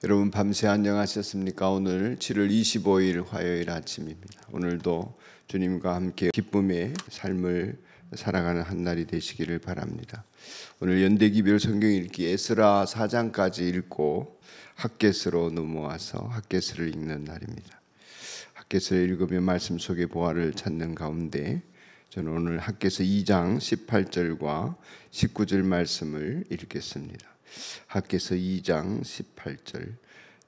여러분 밤새 안녕하셨습니까? 오늘 7월 25일 화요일 아침입니다. 오늘도 주님과 함께 기쁨의 삶을 살아가는 한 날이 되시기를 바랍니다. 오늘 연대기별 성경 읽기 에스라 4장까지 읽고 핫겟으로 넘어와서 핫겟을 읽는 날입니다. 핫겟을 읽으며 말씀 속의 보화를 찾는 가운데 저는 오늘 핫겟의 2장 18절과 19절 말씀을 읽겠습니다. 핫겟서 2장 18절.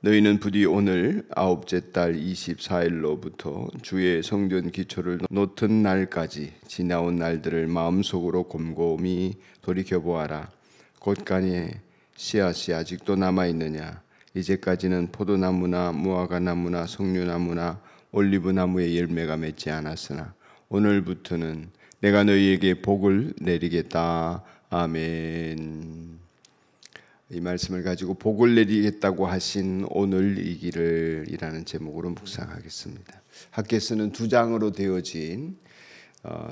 너희는 부디 오늘 아홉째 달 24일로부터 주의 성전 기초를 놓던 날까지 지나온 날들을 마음속으로 곰곰이 돌이켜보아라. 곳간에 씨앗이 아직도 남아있느냐? 이제까지는 포도나무나 무화과나무나 석류나무나 올리브나무의 열매가 맺지 않았으나 오늘부터는 내가 너희에게 복을 내리겠다. 아멘. 이 말씀을 가지고 복을 내리겠다고 하신 오늘이기를 제목으로 묵상하겠습니다. 핫겟서는 2장으로 되어진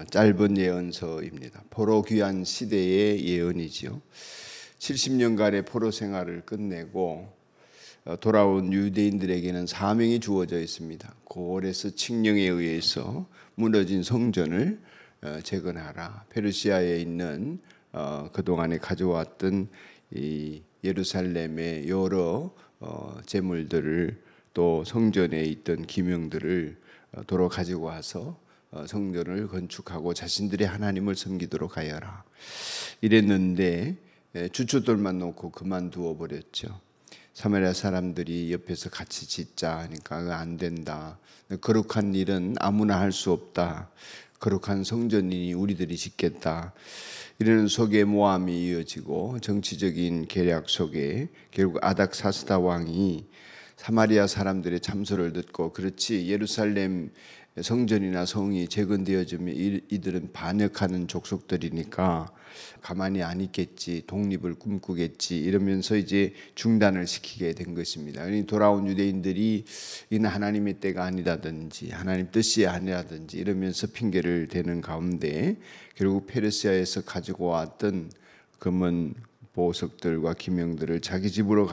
짧은 예언서입니다. 포로 귀환 시대의 예언이죠. 70년간의 포로 생활을 끝내고 돌아온 유대인들에게는 사명이 주어져 있습니다. 고레스 칙령에 의해서 무너진 성전을 재건하라. 페르시아에 있는 그동안에 가져왔던 이 예루살렘의 여러 재물들을 또 성전에 있던 기명들을 도로 가지고 와서 성전을 건축하고 자신들이 하나님을 섬기도록 하여라. 이랬는데 주춧돌만 놓고 그만두어 버렸죠. 사마리아 사람들이 옆에서 같이 짓자 하니까 안 된다. 거룩한 일은 아무나 할 수 없다. 거룩한 성전이니 우리들이 짓겠다. 이러는 속에 모함이 이어지고 정치적인 계략 속에 결국 아닥사스다 왕이 사마리아 사람들의 참소를 듣고 그렇지 예루살렘 성전이나 성이 재건되어지면 이들은 반역하는 족속들이니까 가만히 안 있겠지, 독립을 꿈꾸겠지 이러면서 이제 중단을 시키게 된 것입니다. 돌아온 유대인들이 이는 하나님의 때가 아니라든지 하나님 뜻이 아니라든지 이러면서 핑계를 대는 가운데 결국 페르시아에서 가지고 왔던 금은 보석들과 기명들을 자기 집으로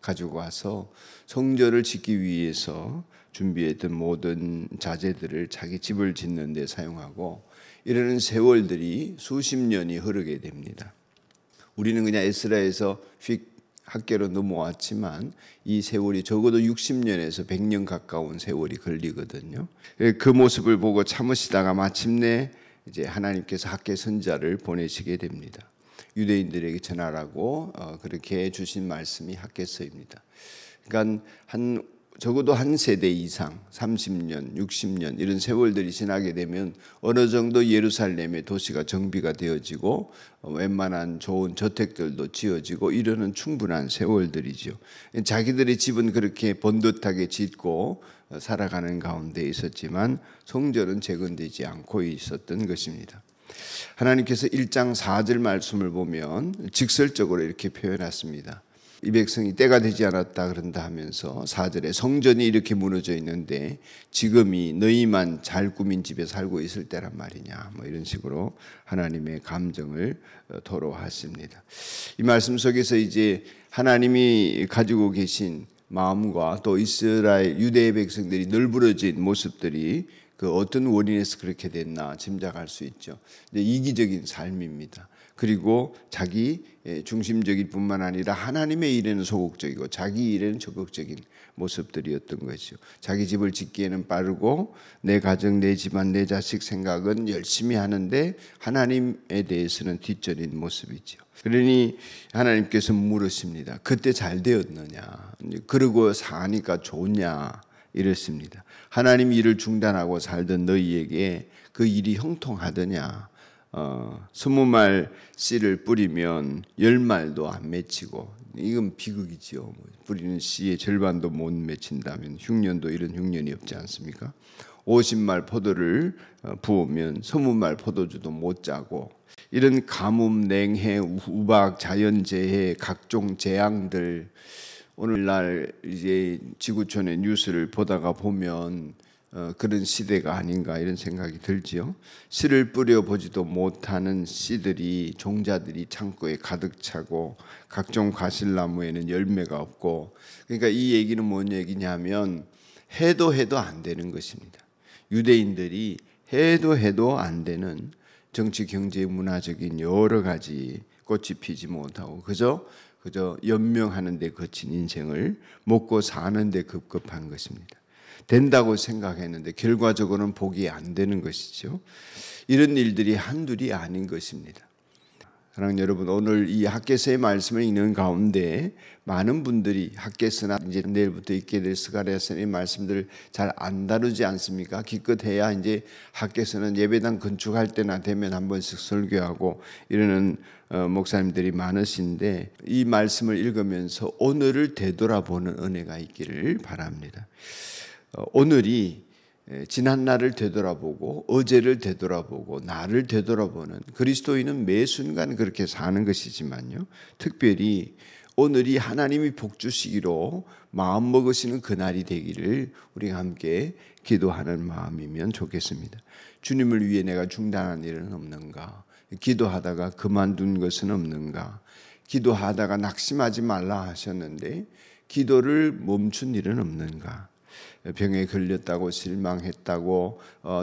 가지고 와서 성전을 짓기 위해서 준비했던 모든 자재들을 자기 집을 짓는 데 사용하고 이러는 세월들이 수십 년이 흐르게 됩니다. 우리는 그냥 에스라에서 학계로 넘어왔지만 이 세월이 적어도 60년에서 100년 가까운 세월이 걸리거든요. 그 모습을 보고 참으시다가 마침내 이제 하나님께서 학계 선자를 보내시게 됩니다. 유대인들에게 전하라고 그렇게 주신 말씀이 핫겟서입니다. 그러니까 적어도 한 세대 이상 30년, 60년 이런 세월들이 지나게 되면 어느 정도 예루살렘의 도시가 정비가 되어지고 웬만한 좋은 저택들도 지어지고 이러는 충분한 세월들이죠. 자기들의 집은 그렇게 번듯하게 짓고 살아가는 가운데 있었지만 성전은 재건되지 않고 있었던 것입니다. 하나님께서 1장 4절 말씀을 보면 직설적으로 이렇게 표현했습니다. 이 백성이 때가 되지 않았다 그런다 하면서 4절에 성전이 이렇게 무너져 있는데 지금이 너희만 잘 꾸민 집에 살고 있을 때란 말이냐 이런 식으로 하나님의 감정을 토로하십니다. 이 말씀 속에서 이제 하나님이 가지고 계신 마음과 또 이스라엘 유대의 백성들이 널브러진 모습들이 그 어떤 원인에서 그렇게 됐나 짐작할 수 있죠. 이기적인 삶입니다. 그리고 자기 중심적일 뿐만 아니라 하나님의 일에는 소극적이고 자기 일에는 적극적인 모습들이었던 것이죠. 자기 집을 짓기에는 빠르고 내 가정, 내 집안, 내 자식 생각은 열심히 하는데 하나님에 대해서는 뒷전인 모습이죠. 그러니 하나님께서 물으십니다. 그때 잘 되었느냐? 그러고 사니까 좋냐? 이랬습니다. 하나님 일을 중단하고 살던 너희에게 그 일이 형통하더냐? 20말 씨를 뿌리면 10말도 안 맺히고 이건 비극이지요. 뿌리는 씨의 절반도 못 맺힌다면 흉년도 이런 흉년이 없지 않습니까? 50말 포도를 부으면 20말 포도주도 못 짜고 이런 가뭄, 냉해, 우박, 자연재해, 각종 재앙들 오늘날 이제 지구촌의 뉴스를 보다가 보면 그런 시대가 아닌가 이런 생각이 들지요. 씨를 뿌려보지도 못하는 씨들이 종자들이 창고에 가득 차고 각종 과실나무에는 열매가 없고, 그러니까 이 얘기는 뭔 얘기냐면 해도 안 되는 것입니다. 유대인들이 해도 안 되는 정치, 경제, 문화적인 여러 가지 꽃이 피지 못하고 그저 연명하는 데 거친 인생을 먹고 사는 데 급급한 것입니다. 된다고 생각했는데 결과적으로는 복이 안 되는 것이죠. 이런 일들이 한둘이 아닌 것입니다. 사랑하는 여러분, 오늘 이 학개서의 말씀을 읽는 가운데 많은 분들이 학개서나 이제 내일부터 읽게 될 스가랴서의 말씀들을 잘 안 다루지 않습니까? 기껏해야 이제 학개서는 예배당 건축할 때나 되면 한 번씩 설교하고 이러는 목사님들이 많으신데, 이 말씀을 읽으면서 오늘을 되돌아보는 은혜가 있기를 바랍니다. 오늘이 지난 날을 되돌아보고 어제를 되돌아보고 나를 되돌아보는, 그리스도인은 매 순간 그렇게 사는 것이지만요, 특별히 오늘이 하나님이 복 주시기로 마음 먹으시는 그날이 되기를 우리가 함께 기도하는 마음이면 좋겠습니다. 주님을 위해 내가 중단한 일은 없는가? 기도하다가 그만둔 것은 없는가? 기도하다가 낙심하지 말라 하셨는데 기도를 멈춘 일은 없는가? 병에 걸렸다고 실망했다고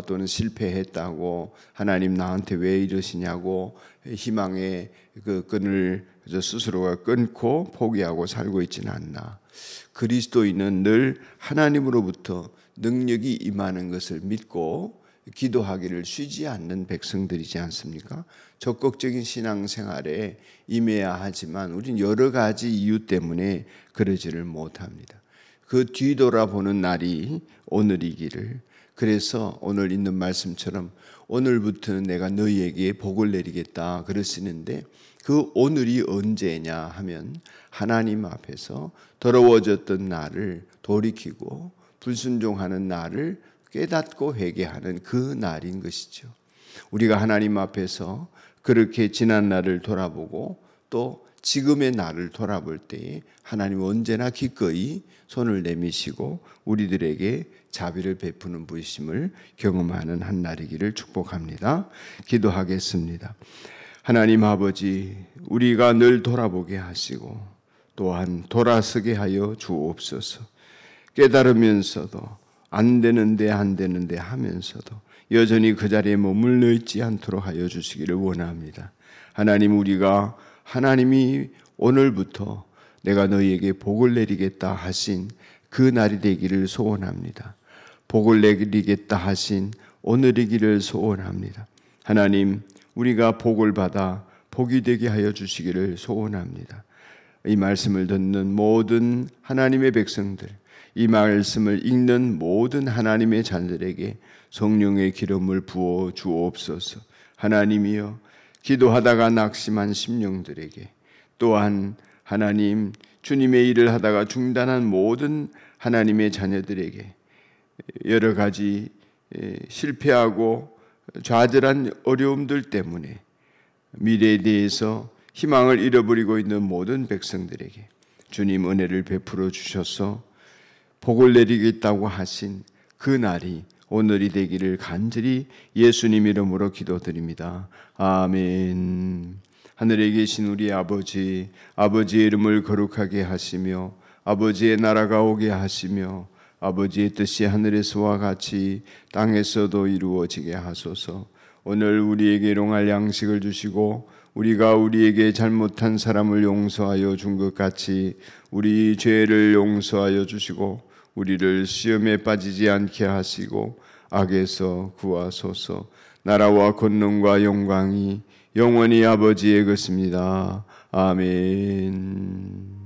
또는 실패했다고 하나님 나한테 왜 이러시냐고 희망의 그 끈을 스스로가 끊고 포기하고 살고 있지는 않나. 그리스도인은 늘 하나님으로부터 능력이 임하는 것을 믿고 기도하기를 쉬지 않는 백성들이지 않습니까? 적극적인 신앙생활에 임해야 하지만 우리는 여러 가지 이유 때문에 그러지를 못합니다. 그 뒤돌아보는 날이 오늘이기를, 그래서 오늘 있는 말씀처럼 오늘부터는 내가 너희에게 복을 내리겠다 그러시는데, 그 오늘이 언제냐 하면 하나님 앞에서 더러워졌던 나를 돌이키고 불순종하는 나를 깨닫고 회개하는 그 날인 것이죠. 우리가 하나님 앞에서 그렇게 지난 날을 돌아보고 또 지금의 나를 돌아볼 때에 하나님은 언제나 기꺼이 손을 내미시고 우리들에게 자비를 베푸는 분이심을 경험하는 한 날이기를 축복합니다. 기도하겠습니다. 하나님 아버지, 우리가 늘 돌아보게 하시고 또한 돌아서게 하여 주옵소서. 깨달으면서도 안 되는데 하면서도 여전히 그 자리에 머물러 있지 않도록 하여 주시기를 원합니다. 하나님, 우리가 하나님이 오늘부터 내가 너희에게 복을 내리겠다 하신 그 날이 되기를 소원합니다. 복을 내리겠다 하신 오늘이기를 소원합니다. 하나님, 우리가 복을 받아 복이 되게 하여 주시기를 소원합니다. 이 말씀을 듣는 모든 하나님의 백성들, 이 말씀을 읽는 모든 하나님의 자녀들에게 성령의 기름을 부어 주옵소서. 하나님이여, 기도하다가 낙심한 심령들에게, 또한 하나님 주님의 일을 하다가 중단한 모든 하나님의 자녀들에게 여러 가지 실패하고 좌절한 어려움들 때문에 미래에 대해서 희망을 잃어버리고 있는 모든 백성들에게 주님 은혜를 베풀어 주셔서 복을 내리겠다고 하신 그 날이 오늘이 되기를 간절히 예수님 이름으로 기도드립니다. 아멘. 하늘에 계신 우리 아버지, 아버지의 이름을 거룩하게 하시며 아버지의 나라가 오게 하시며 아버지의 뜻이 하늘에서와 같이 땅에서도 이루어지게 하소서. 오늘 우리에게 일용할 양식을 주시고 우리가 우리에게 잘못한 사람을 용서하여 준 것 같이 우리 죄를 용서하여 주시고 우리를 시험에 빠지지 않게 하시고 악에서 구하소서. 나라와 권능과 영광이 영원히 아버지의 것입니다. 아멘.